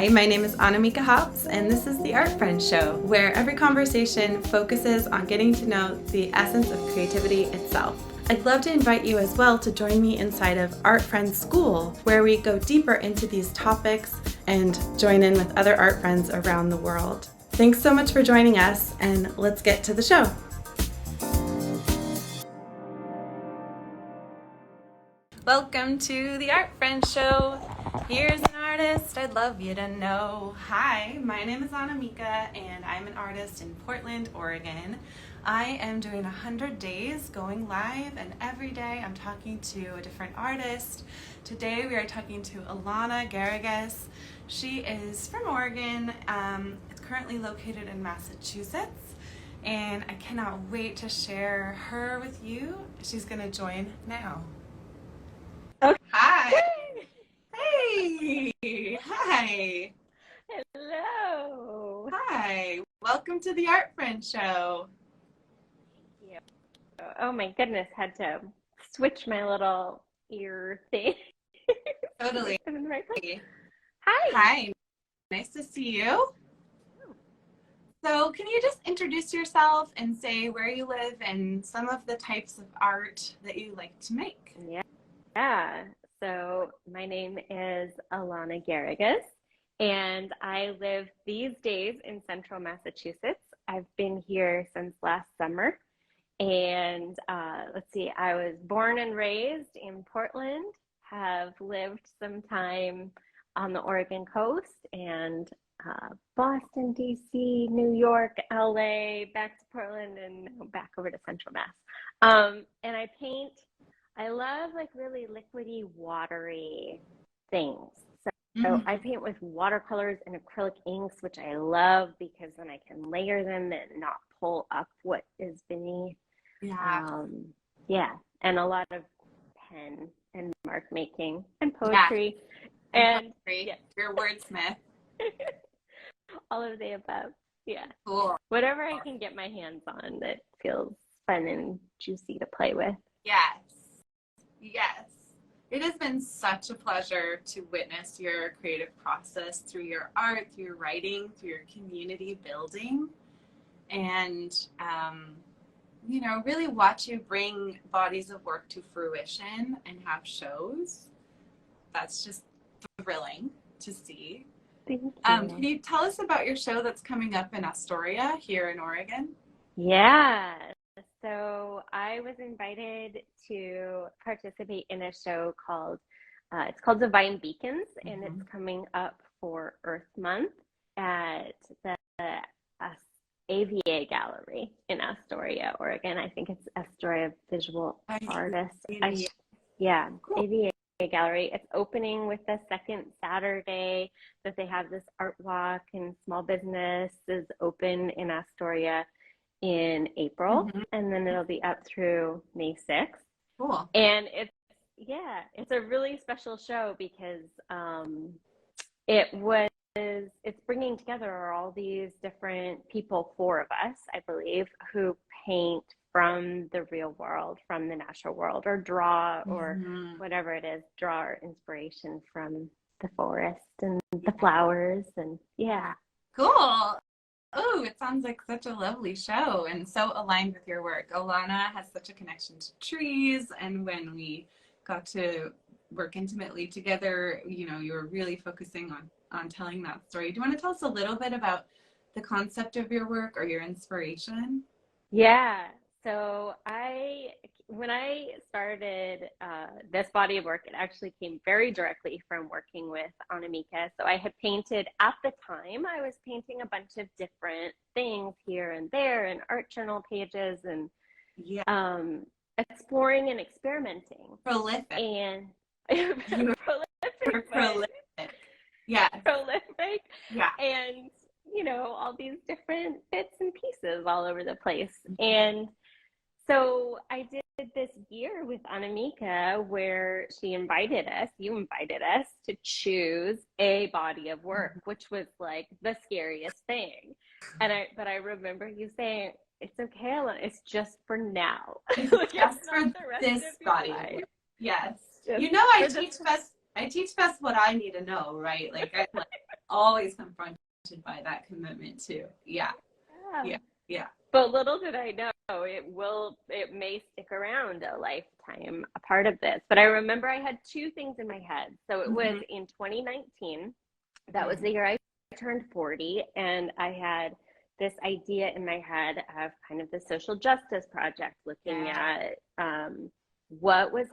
Hi, my name is Annamieka, and this is the Art Friends Show, where every conversation focuses on getting to know the essence of creativity itself. I'd love to invite you as well to join me inside of Art Friends School, where we go deeper into these topics and join in with other art friends around the world. Thanks so much for joining us, and let's get to the show. Welcome to the Art Friends Show. Here's an artist I'd love you to know. Hi, my name is Annamieka, and I'm an artist in Portland, Oregon. I am doing 100 days going live, and every day I'm talking to a different artist. Today we are talking to Alana Garrigues. She is from Oregon. It's currently located in Massachusetts, and I cannot wait to share her with you. She's going to join now. Okay. Hi. Hey. Hi. Hello. Hi. Welcome to the Art Friends Show. Thank you. Oh my goodness, had to switch my little ear thing. Totally. I'm in the right place. Hi. Hi. Nice to see you. So can you just introduce yourself and say where you live and some of the types of art that you like to make? Yeah. So my name is Alana Garrigues, and I live these days in central Massachusetts. I've been here since last summer. And let's see, I was born and raised in Portland, have lived some time on the Oregon coast, and Boston, D.C., New York, L.A., back to Portland, and back over to Central Mass. And I paint. I love like really liquidy, watery things. So I paint with watercolors and acrylic inks, which I love because then I can layer them and not pull up what is beneath. Yeah. And a lot of pen and mark making and poetry. Yeah. And poetry. Yeah. You're a wordsmith. All of the above. Yeah. Cool. Whatever I can get my hands on that feels fun and juicy to play with. Yes. Yes. It has been such a pleasure to witness your creative process through your art, through your writing, through your community building, and really watch you bring bodies of work to fruition and have shows. That's just thrilling to see. Thank you. Can you tell us about your show that's coming up in Astoria here in Oregon? Yeah. So I was invited to participate in a show called, it's called Divine Beacons, and it's coming up for Earth Month at the AVA Gallery in Astoria, Oregon. I think it's Astoria Visual Artists. Cool. AVA Gallery. It's opening with the second Saturday that they have this art walk, and small business is open in Astoria in April, and then it'll be up through May 6th. Cool. And it's a really special show because it's bringing together all these different people, 4 of us, I believe, who paint from the real world, from the natural world, or draw, or whatever it is, draw our inspiration from the forest and the flowers, and Cool. Oh, it sounds like such a lovely show and so aligned with your work. Alana has such a connection to trees, and when we got to work intimately together, you were really focusing on telling that story. Do you want to tell us a little bit about the concept of your work or your inspiration? Yeah. So when I started this body of work, it actually came very directly from working with Annamieka. So I had painted, at the time, I was painting a bunch of different things here and there, and art journal pages, and exploring and experimenting. Prolific. And prolific. Yeah. Prolific. Yeah. And, all these different bits and pieces all over the place. And so I did this year with Annamieka where you invited us to choose a body of work, which was like the scariest thing. But I remember you saying, it's okay, Alana, it's just for now. It's just for this body of work. Yes. I teach best what I need to know, right? Like always confronted by that commitment too. Yeah. Yeah. Yeah. Yeah. But little did I know it may stick around a lifetime, a part of this. But I remember I had two things in my head. So it was in 2019, that was the year I turned 40, and I had this idea in my head of kind of the social justice project, looking at what was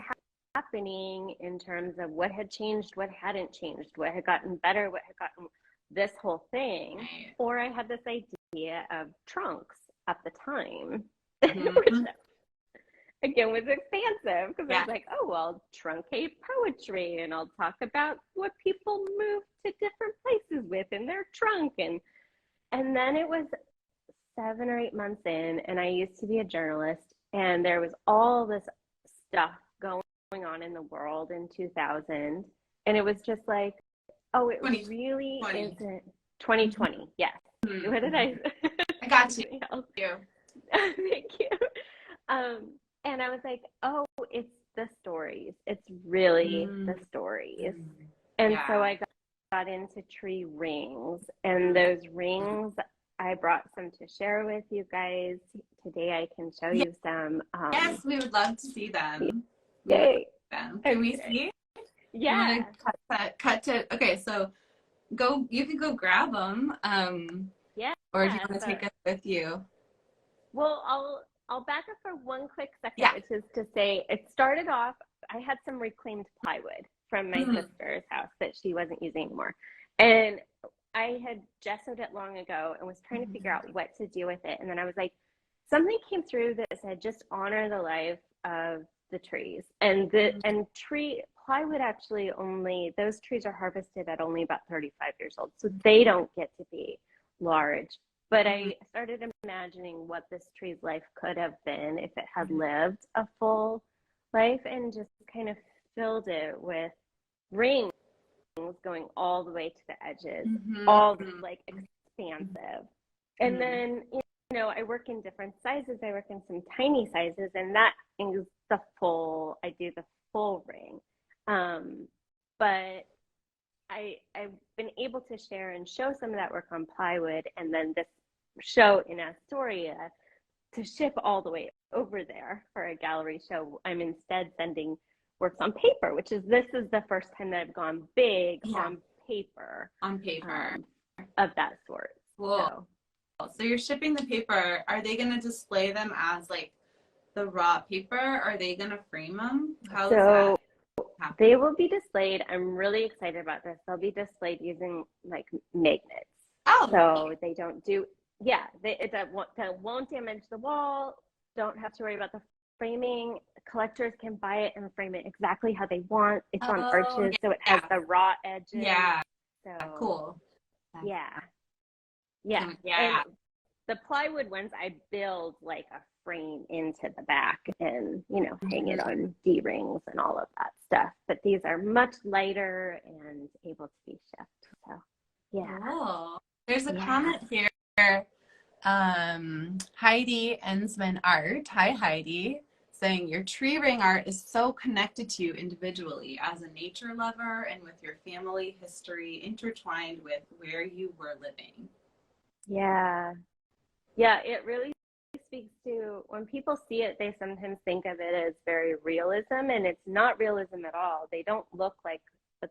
happening in terms of what had changed, what hadn't changed, what had gotten better, what had gotten this whole thing. Right. Or I had this idea of trunks at the time, Mm-hmm. which again was expansive, because I was like, oh, well, truncate poetry, and I'll talk about what people move to different places with in their trunk. And then it was 7 or 8 months in, and I used to be a journalist, and there was all this stuff going on in the world in 2000, and it was just like, oh, it really isn't 2020. Yes. What did I got you. Thank you. And I was like, oh, it's the stories. It's really the stories. And so I got into tree rings, and those rings, I brought some to share with you guys. Today I can show you some. Yes, we would love to see them. Yay. Can we see? Yeah. You want to cut to, okay, so you can go grab them. Yeah. Or do you want to take us with you? Well, I'll back up for one quick second, which is to say, it started off, I had some reclaimed plywood from my sister's house that she wasn't using anymore. And I had gessoed it long ago and was trying to figure out what to do with it. And then I was like, something came through that said, just honor the life of the trees. And plywood actually those trees are harvested at only about 35 years old. So they don't get to be large. But I started imagining what this tree's life could have been if it had lived a full life, and just kind of filled it with rings going all the way to the edges, all like expansive. And then, I work in different sizes. I work in some tiny sizes, and that is I do the full ring. But I've been able to share and show some of that work on plywood, and then this show in Astoria to ship all the way over there for a gallery show. I'm instead sending works on paper, this is the first time that I've gone big on paper. Of that sort. Cool. So you're shipping the paper. Are they going to display them as like the raw paper? Are they going to frame them? How is that happen? They will be displayed. I'm really excited about this. They'll be displayed using like magnets. So they don't do, that won't damage the wall. Don't have to worry about the framing. Collectors can buy it and frame it exactly how they want. It's on arches, so it has the raw edges. Yeah. So cool. Yeah. And the plywood ones, I build like a frame into the back and, hang it on D-rings and all of that stuff. But these are much lighter and able to be shipped. So, yeah. Cool. There's a comment here. Heidi Ensman Art. Hi, Heidi. Saying your tree ring art is so connected to you individually as a nature lover and with your family history intertwined with where you were living. Yeah, it really speaks to, when people see it, they sometimes think of it as very realism, and it's not realism at all. They don't look like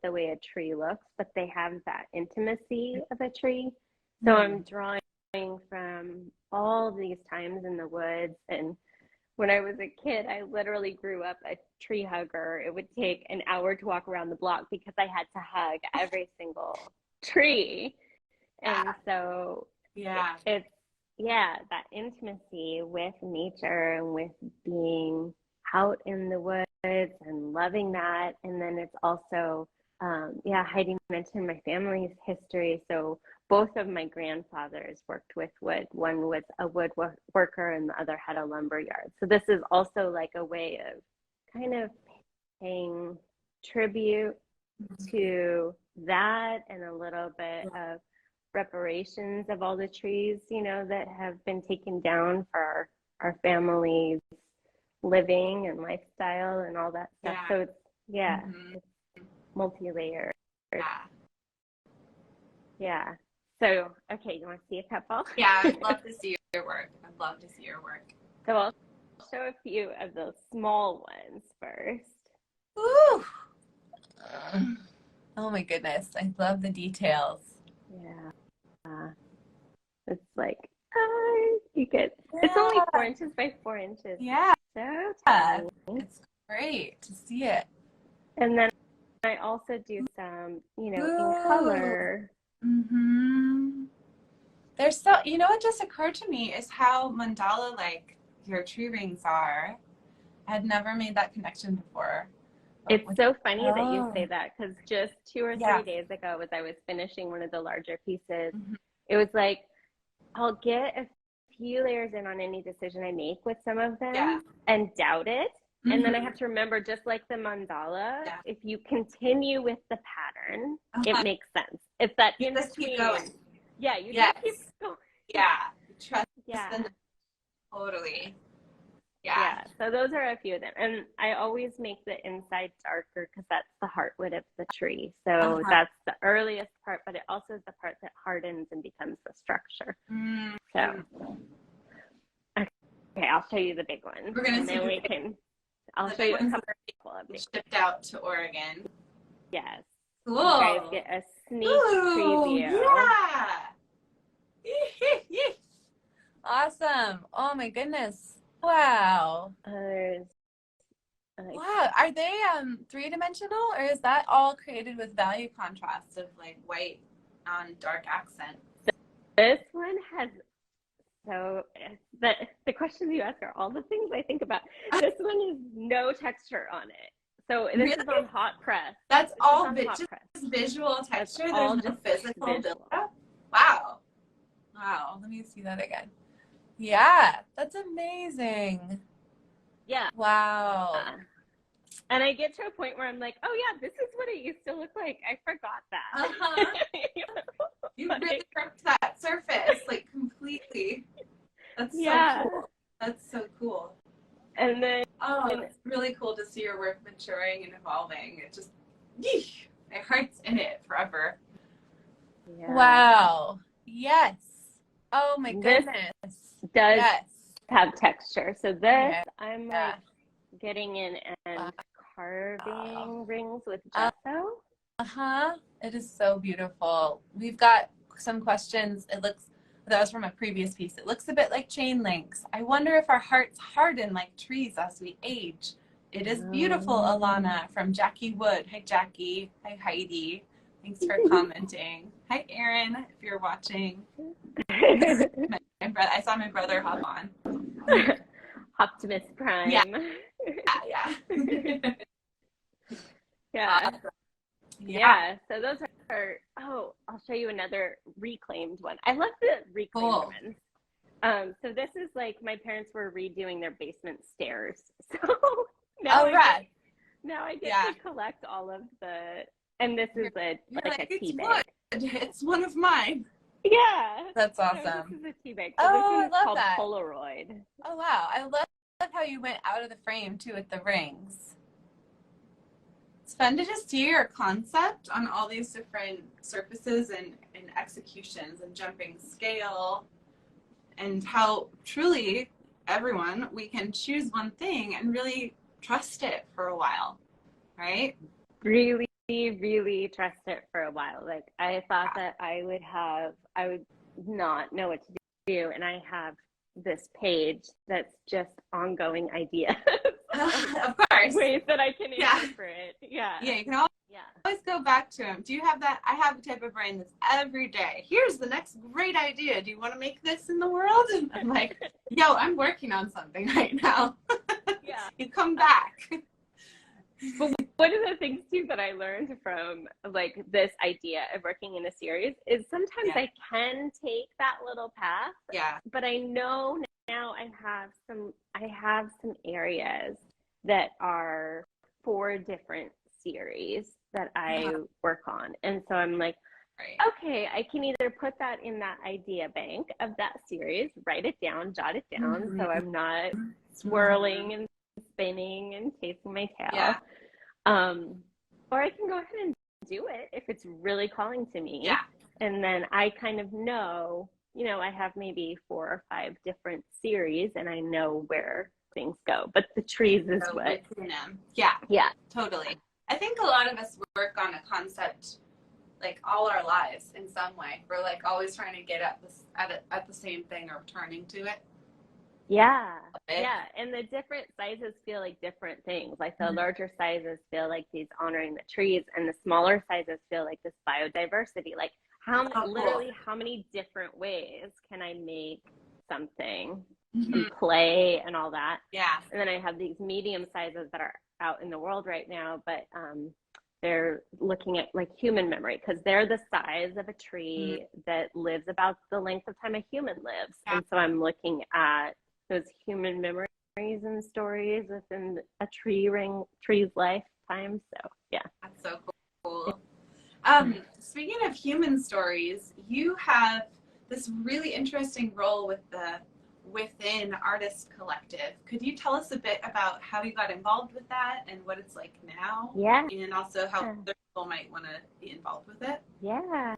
the way a tree looks, but they have that intimacy of a tree. So I'm drawing from all these times in the woods. And when I was a kid, I literally grew up a tree hugger. It would take an hour to walk around the block because I had to hug every single tree. And so it's that intimacy with nature and with being out in the woods and loving that. And then it's also, Heidi mentioned my family's history. So both of my grandfathers worked with wood. One was a woodworker and the other had a lumber yard. So this is also like a way of kind of paying tribute to that, and a little bit of reparations of all the trees, that have been taken down for our family's living and lifestyle and all that stuff. So it's, it's multi-layered. Yeah. So, okay, you want to see a couple? Yeah, I'd love to see your work. I'd love to see your work. So I'll show a few of those small ones first. Ooh. Oh my goodness. I love the details. Yeah. It's like, you get, it's only Yeah. 4 inches by 4 inches. Yeah. So tiny. It's great to see it. And then I also do some, in Ooh. color. Mm-hmm. There's so, what just occurred to me is how mandala like your tree rings are. I had never made that connection before. It's so funny that you Oh. say that, because just 2 or 3 Yeah. days ago, as I was finishing one of the larger pieces, Mm-hmm. it was like, I'll get a few layers in on any decision I make with some of them and doubt it. Mm-hmm. And then I have to remember, just like the mandala, if you continue with the pattern, it makes sense. It's that in between. Keep going. Yeah, you just keep going. Yeah. Trust Yeah. Totally. Yeah. So those are a few of them. And I always make the inside darker because that's the heartwood of the tree. So that's the earliest part, but it also is the part that hardens and becomes the structure. Mm-hmm. So, okay, I'll show you the big one. We're going to see I'll show you a couple of these. Shipped out to Oregon. Yes. Cool. You guys get a sneak preview. Yeah. Awesome. Oh my goodness. Wow. Wow. Are they 3-dimensional, or is that all created with value contrast of like white on dark accent? This one has, so the questions you ask are all the things I think about. This one is no texture on it. So this is on hot press. That's all just visual texture. There's no physical buildup. Wow. Wow. Let me see that again. Yeah, that's amazing. Yeah. Wow. And I get to a point where I'm like, oh yeah, this is what it used to look like. I forgot that. You really worked that surface like completely. That's so cool. That's so cool. And then it's really cool to see your work maturing and evolving. It just, my heart's in it forever. Yeah. Wow. Yes. Oh my goodness. This does have texture. So this, I'm like getting in and carving rings with gesso. It is so beautiful. We've got some questions. That was from a previous piece. It looks a bit like chain links. I wonder if our hearts harden like trees as we age. It is beautiful, Alana, from Jackie Wood. Hi, Jackie. Hi, Heidi. Thanks for commenting. Hi, Erin, if you're watching. I saw my brother hop on. Optimus Prime. Yeah. Yeah. So those are, I'll show you another reclaimed one. I love the reclaimed ones. So this is like, my parents were redoing their basement stairs. So now I get to collect all of the, and this is a tea bag. It's one of mine. Yeah. That's awesome. So this is a tea bag. So this one is called Polaroid. Oh, wow. I love how you went out of the frame, too, with the rings. It's fun to just see your concept on all these different surfaces and executions and jumping scale, and how truly we can choose one thing and really trust it for a while, right? Really, really trust it for a while. Like, I thought that I would not know what to do, and I have this page that's just ongoing ideas. Of course. Ways that I can interpret. Yeah, you can always go back to them. Do you have that? I have a type of brain that's every day, here's the next great idea. Do you want to make this in the world? And I'm like, yo, I'm working on something right now. You come back. But one of the things too that I learned from like this idea of working in a series is sometimes I can take that little path. But I know now I have some areas that are 4 different series that I work on. And so I'm like, okay, I can either put that in that idea bank of that series, write it down, jot it down, so I'm not swirling and spinning and chasing my tail. Or I can go ahead and do it if it's really calling to me. And then I kind of know, I have maybe 4 or 5 different series and I know where things go. But the trees is So what. within them. Yeah. Yeah. Totally. I think a lot of us work on a concept like all our lives in some way. We're like always trying to get at the same thing or returning to it. Yeah. Yeah. And the different sizes feel like different things. Like the larger sizes feel like these honoring the trees, and the smaller sizes feel like this biodiversity. Like literally how many different ways can I make something and play and all that? Yeah. And then I have these medium sizes that are out in the world right now, but they're looking at like human memory, because they're the size of a tree that lives about the length of time a human lives. Yeah. And so I'm looking at those human memories and stories within a tree's lifetime. So yeah. That's so cool. Speaking of human stories, you have this really interesting role within Artist Collective. Could you tell us a bit about how you got involved with that and what it's like now? Yeah. And also how other people might want to be involved with it? Yeah,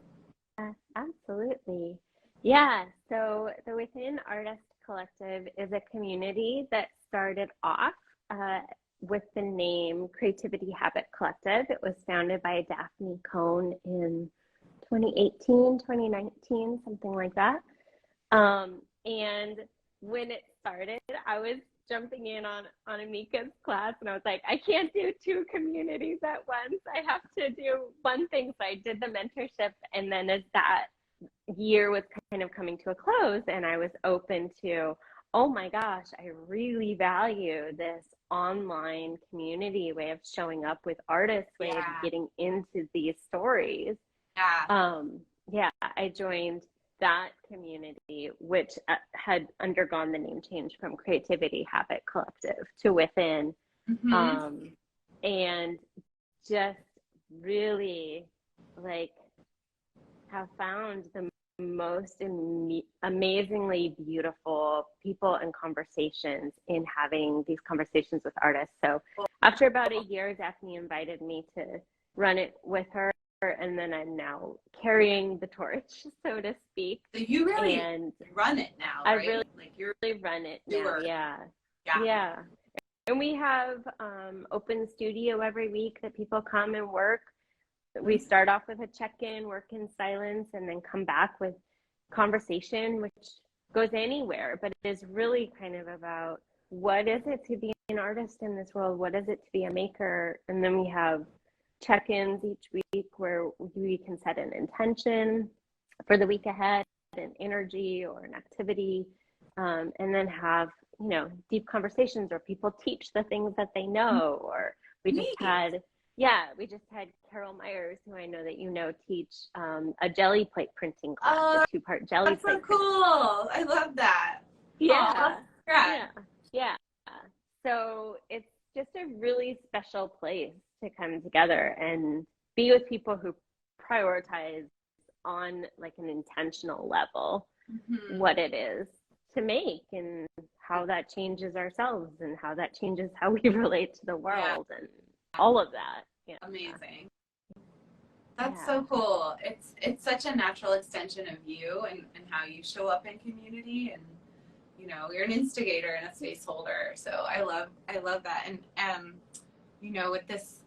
absolutely. Yeah, so the Within Artist Collective is a community that started off with the name Creativity Habit Collective. It was founded by Daphne Cohn in 2018, 2019, something like that. And when it started, I was jumping in on Annamieka's class, and I was like, I can't do 2 communities at once. I have to do one thing. So I did the mentorship, and then as that year was kind of coming to a close, and I was open to, oh my gosh, I really value this online community way of showing up with artists, way of getting into these stories. Yeah, I joined that community, which had undergone the name change from Creativity Habit Collective to Within, and just really like have found the most amazingly beautiful people and conversations in having these conversations with artists. So after about a year, Daphne invited me to run it with her, and then I'm now carrying the torch, so to speak. So you really run it now, right? I really, like, you really run it now. Yeah. And we have open studio every week that people come and work. We start off with a check-in, work in silence, and then come back with conversation, which goes anywhere. But it is really kind of about, what is it to be an artist in this world? What is it to be a maker? And then we have check-ins each week where we can set an intention for the week ahead, an energy or an activity, and then have, deep conversations, or people teach the things that they know. Or we just had Carol Myers, who I know that teach a jelly plate printing class, a 2-part jelly plate. That's so cool. I love that. Yeah. So it's just a really special place to come together and be with people who prioritize on like an intentional level what it is to make, and how that changes ourselves, and how that changes how we relate to the world, and all of that. Amazing. That's so cool. It's such a natural extension of you and how you show up in community, and you're an instigator and a space holder. So I love that. And with this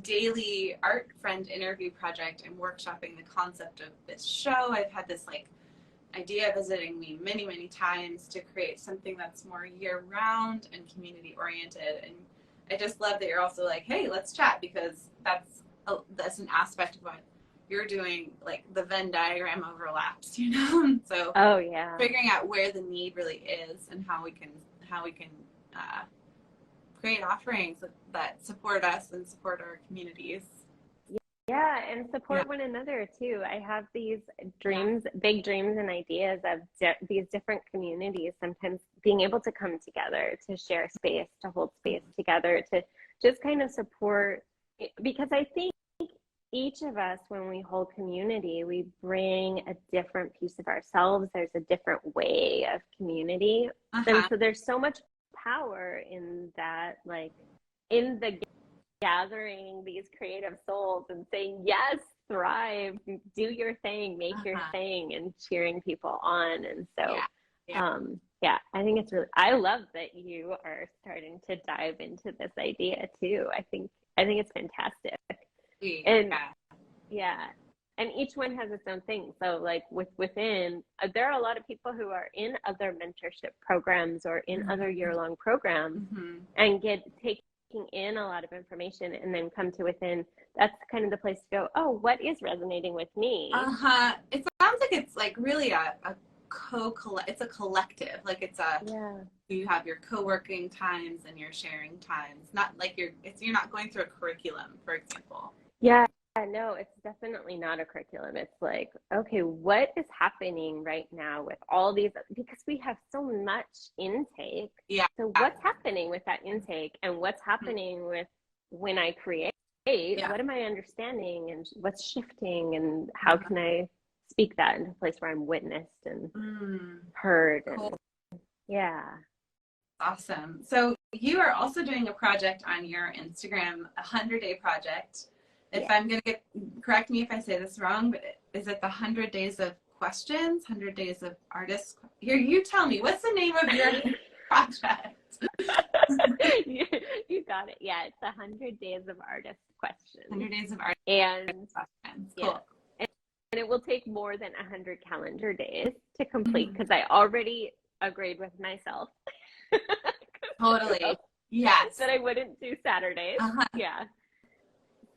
daily art friend interview project, I'm workshopping the concept of this show. I've had this idea visiting me many, many times to create something that's more year-round and community-oriented. And I just love that you're also like, hey, let's chat, because that's an aspect of what you're doing. Like the Venn diagram overlaps, So figuring out where the need really is, and how we can create offerings that support us and support our communities. Yeah, and support one another too. I have these dreams, big dreams and ideas of these different communities sometimes being able to come together, to share space, to hold space together, to just kind of support. Because I think each of us, when we hold community, we bring a different piece of ourselves. There's a different way of community. And so there's so much power in that, like in the gathering these creative souls and saying, yes, thrive, do your thing, make your thing, and cheering people on. And so, yeah, I think it's really, I love that you are starting to dive into this idea too. I think it's fantastic. And yeah, and each one has its own thing. So like within, there are a lot of people who are in other mentorship programs or in other year-long programs and taking in a lot of information, and then come to within. That's kind of the place to go, oh, what is resonating with me? It sounds like it's like really it's a collective. Like it's you have your co-working times and your sharing times. Not like you're not going through a curriculum, for example. Yeah, no, it's definitely not a curriculum. It's like, okay, what is happening right now with all these, because we have so much intake. Yeah. So what's happening with that intake, and what's happening with when I create? What am I understanding, and what's shifting, and how can I speak that into a place where I'm witnessed and heard? Cool. And yeah. Awesome. So you are also doing a project on your Instagram, a 100-day project. If I'm going to correct me if I say this wrong, but is it the 100 days of questions, 100 days of artists? Here, you tell me, what's the name of your project? You got it. Yeah, it's 100 days of artist questions. 100 days of artist questions. Cool. Yeah. And it will take more than 100 calendar days to complete, because I already agreed with myself. Totally. Yes. That I wouldn't do Saturdays. Yeah.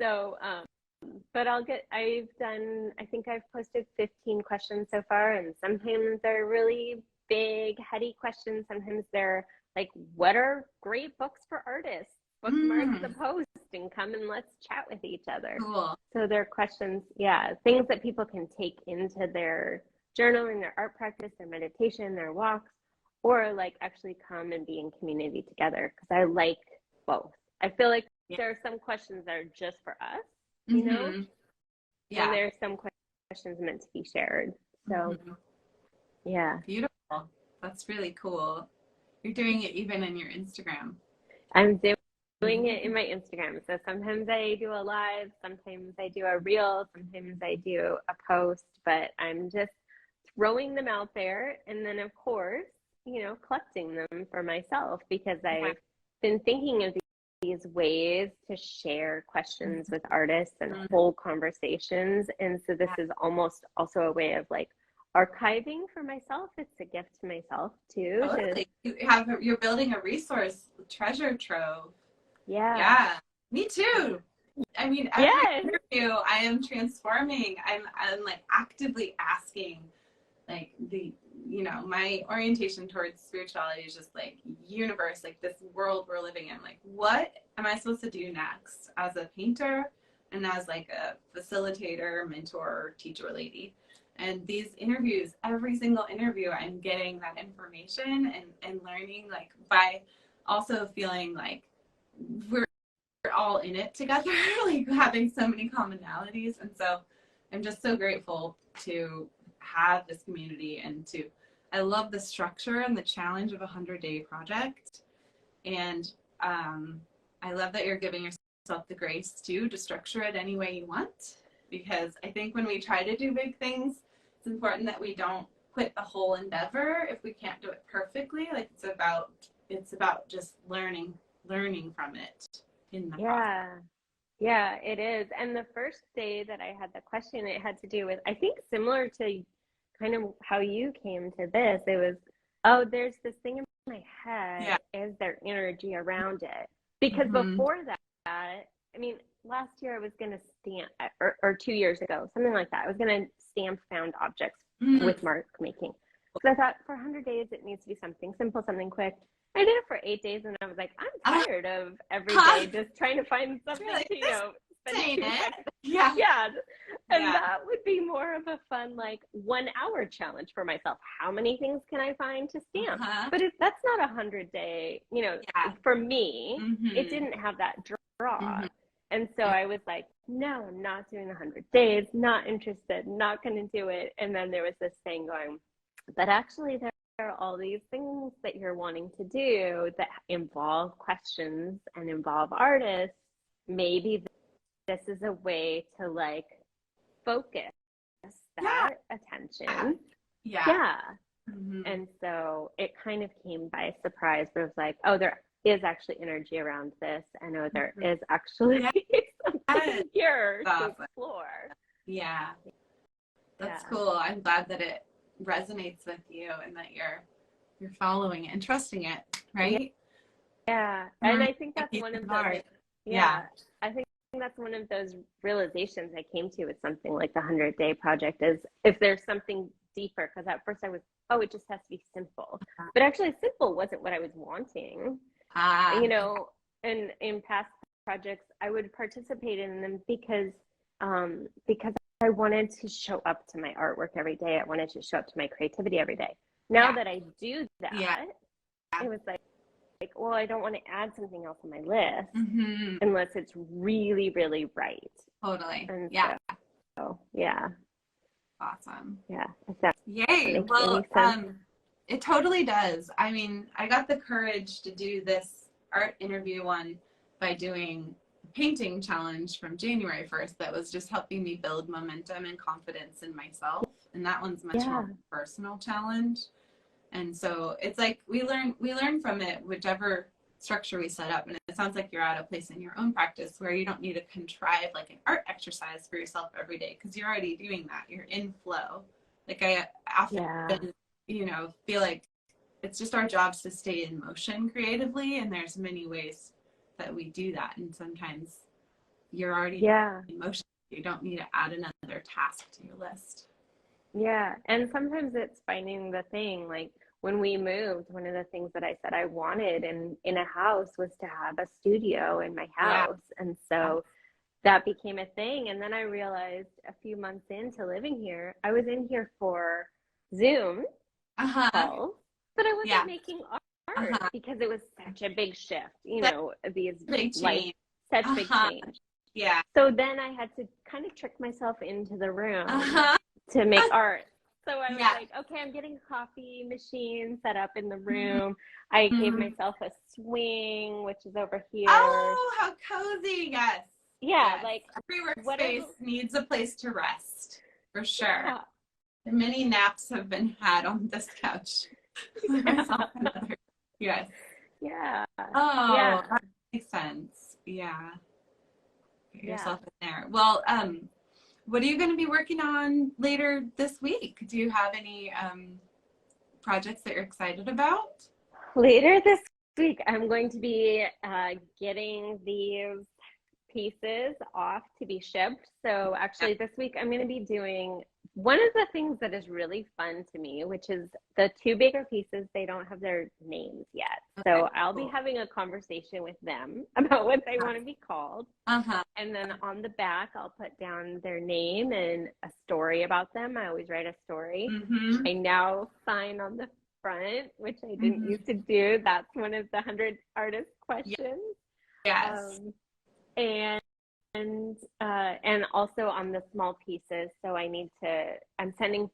So, but I think I've posted 15 questions so far, and sometimes they're really big, heady questions. Sometimes they're like, what are great books for artists? Bookmark the post and come and let's chat with each other. Cool. So they're questions, things that people can take into their journaling, their art practice, their meditation, their walks, or like actually come and be in community together, because I like both. I feel like there are some questions that are just for us, you know? Yeah. And there's some questions meant to be shared. So, yeah. Beautiful. That's really cool. You're doing it even in your Instagram. I'm doing it in my Instagram. So sometimes I do a live, sometimes I do a reel, sometimes I do a post, but I'm just throwing them out there. And then, of course, collecting them for myself, because I've been thinking of these ways to share questions with artists and hold conversations. And so this is almost also a way of like archiving for myself. It's a gift to myself too. Totally. You're building a resource treasure trove. Yeah. Me too. I mean, every interview I am transforming. I'm like actively asking, like my orientation towards spirituality is just like universe, like this world we're living in. Like, what am I supposed to do next as a painter and as like a facilitator, mentor, teacher lady? And these interviews, every single interview, I'm getting that information and learning, like by also feeling like we're all in it together, like having so many commonalities. And so I'm just so grateful to have this community, and I love the structure and the challenge of a 100-day project. And I love that you're giving yourself the grace to structure it any way you want, because I think when we try to do big things, it's important that we don't quit the whole endeavor if we can't do it perfectly. Like it's about just learning from it in the process. Yeah, it is. And the first day that I had the question, it had to do with, I think similar to kind of how you came to this. It was, there's this thing in my head. Is there energy around it? Because before that, I mean, last year I was going to stamp, or 2 years ago, something like that. I was going to stamp found objects with mark making. Because I thought for 100 days, it needs to be something simple, something quick. I did it for 8 days, and I was like, I'm tired of every day just trying to find something to, spend 2 seconds. Yeah. And that would be more of a fun, like 1 hour challenge for myself. How many things can I find to stamp? But that's not 100-day, for me, it didn't have that draw. And so I was like, no, I'm not doing 100 days, not interested, not going to do it. And then there was this thing going, but actually there are all these things that you're wanting to do that involve questions and involve artists. Maybe this is a way to like focus that attention. Yeah. Yeah. Mm-hmm. And so it kind of came by surprise, but it was like, oh, there is actually energy around this. I know there is actually something here to explore. Yeah. That's Yeah. cool. I'm glad that it resonates with you and that you're following it and trusting it, right? Yeah. And I think that's one of those, Yeah. I think that's one of those realizations I came to with something like the 100-day project is if there's something deeper, because at first I was, oh, it just has to be simple. But actually simple wasn't what I was wanting. You know, and in past projects, I would participate in them because I wanted to show up to my artwork every day. I wanted to show up to my creativity every day. Now that I do that, it was like, well, I don't want to add something else on my list unless it's really, really right. Totally. And yeah. So, yeah. Awesome. Yeah. Yay. Well, it totally does. I mean, I got the courage to do this art interview one by doing a painting challenge from January 1st that was just helping me build momentum and confidence in myself. And that one's much more personal challenge. And so it's like we learn from it, whichever structure we set up. And it sounds like you're at a place in your own practice where you don't need to contrive like an art exercise for yourself every day because you're already doing that. You're in flow. Like I often, feel like it's just our jobs to stay in motion creatively. And there's many ways that we do that. And sometimes you're already in motion. You don't need to add another task to your list. Yeah. And sometimes it's finding the thing, like when we moved, one of the things that I said I wanted in a house was to have a studio in my house. And so that became a thing. And then I realized a few months into living here, I was in here for Zoom calls, but I wasn't making art because it was such a big shift, these such big change. Yeah. So then I had to kind of trick myself into the room to make art. So I was like, okay, I'm getting a coffee machine set up in the room. I gave myself a swing, which is over here. Oh, how cozy. Yes. Yeah. Like every workspace needs a place to rest for sure. Yeah. Many naps have been had on this couch. Yes. Yeah. Oh, that makes sense. Yeah. Get yourself in there. Well, what are you going to be working on later this week? Do you have any projects that you're excited about? Later this week, I'm going to be getting these pieces off to be shipped. So actually this week, I'm going to be doing one of the things that is really fun to me, which is the two bigger pieces. They don't have their names yet. So I'll be having a conversation with them about what they want to be called. And then on the back, I'll put down their name and a story about them. I always write a story. I now sign on the front, which I didn't used to do. That's one of the 100 artist questions. Yes. And also on the small pieces. So I'm sending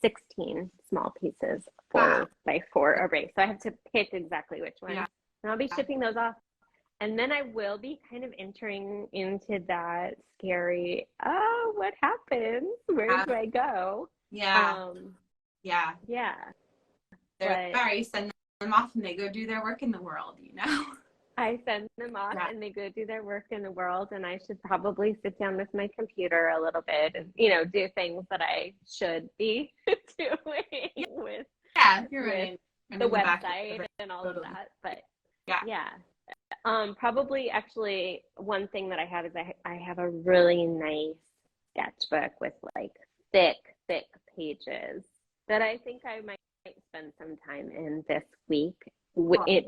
16 small pieces by 4 array. So I have to pick exactly which one. And I'll be shipping those off. And then I will be kind of entering into that scary, what happens? Where do I go? Yeah. You send them off and they go do their work in the world, I send them off and they go do their work in the world, and I should probably sit down with my computer a little bit and, do things that I should be doing with the website and all of that. But probably actually one thing that I have is I have a really nice sketchbook with like thick pages that I think I might spend some time in this week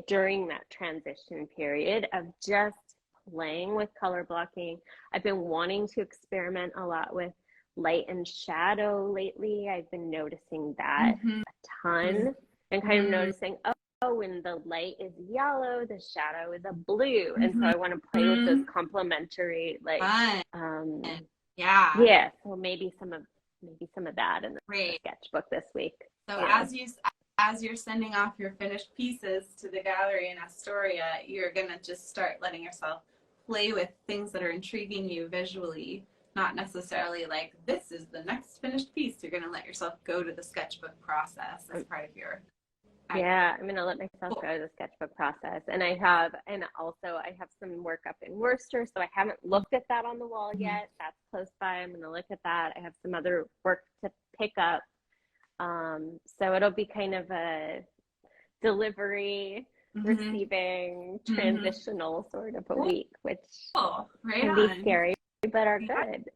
during that transition period of just playing with color blocking. I've been wanting to experiment a lot with light and shadow lately. I've been noticing that a ton and kind of noticing, when the light is yellow, the shadow is a blue. And so I want to play with those complementary, so maybe some of that in the sketchbook this week. So as you're sending off your finished pieces to the gallery in Astoria, you're going to just start letting yourself play with things that are intriguing you visually not necessarily like this is the next finished piece. You're going to let yourself go to the sketchbook process as part of your Yeah, I'm gonna let myself go to the sketchbook process. And I have some work up in Worcester, so I haven't looked at that on the wall yet. That's close by. I'm gonna look at that. I have some other work to pick up. So it'll be kind of a delivery, receiving, transitional sort of a week, which can be scary, but are good.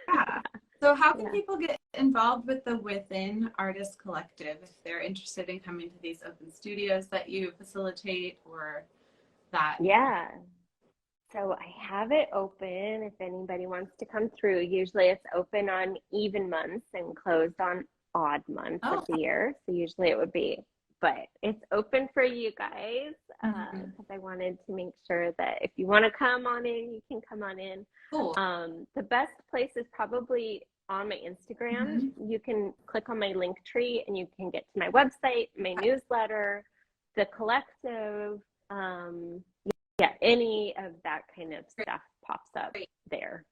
Yeah. So how can people get involved with the Within Artist Collective if they're interested in coming to these open studios that you facilitate or that? Yeah. So I have it open if anybody wants to come through. Usually it's open on even months and closed on odd months of the year. So usually it would be, but it's open for you guys because I wanted to make sure that if you want to come on in, you can come on in. Cool. The best place is probably on my Instagram. You can click on my link tree and you can get to my website, my newsletter, the collective. Yeah, any of that kind of stuff pops up there.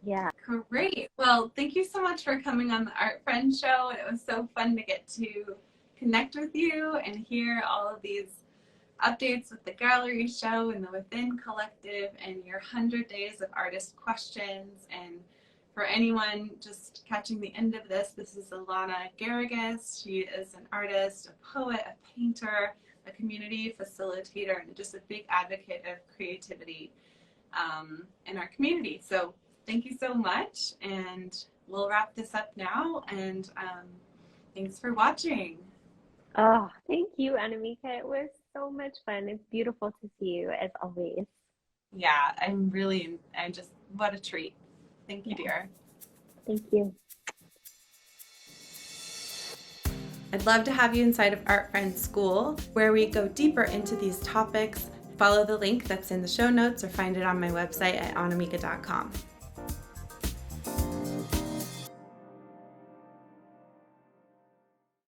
Yeah. Great. Well, thank you so much for coming on the Art Friend Show. It was so fun to get to connect with you and hear all of these updates with the gallery show and the Within Collective and your 100 Days of Artist Questions. And for anyone just catching the end of this, this is Alana Garrigues. She is an artist, a poet, a painter, a community facilitator, and just a big advocate of creativity in our community. So thank you so much, and we'll wrap this up now, and thanks for watching. Oh, thank you, Annamieka. It was so much fun. It's beautiful to see you, as always. Yeah, what a treat. Thank you, dear. Thank you. I'd love to have you inside of Art Friend School, where we go deeper into these topics. Follow the link that's in the show notes or find it on my website at annamieka.com.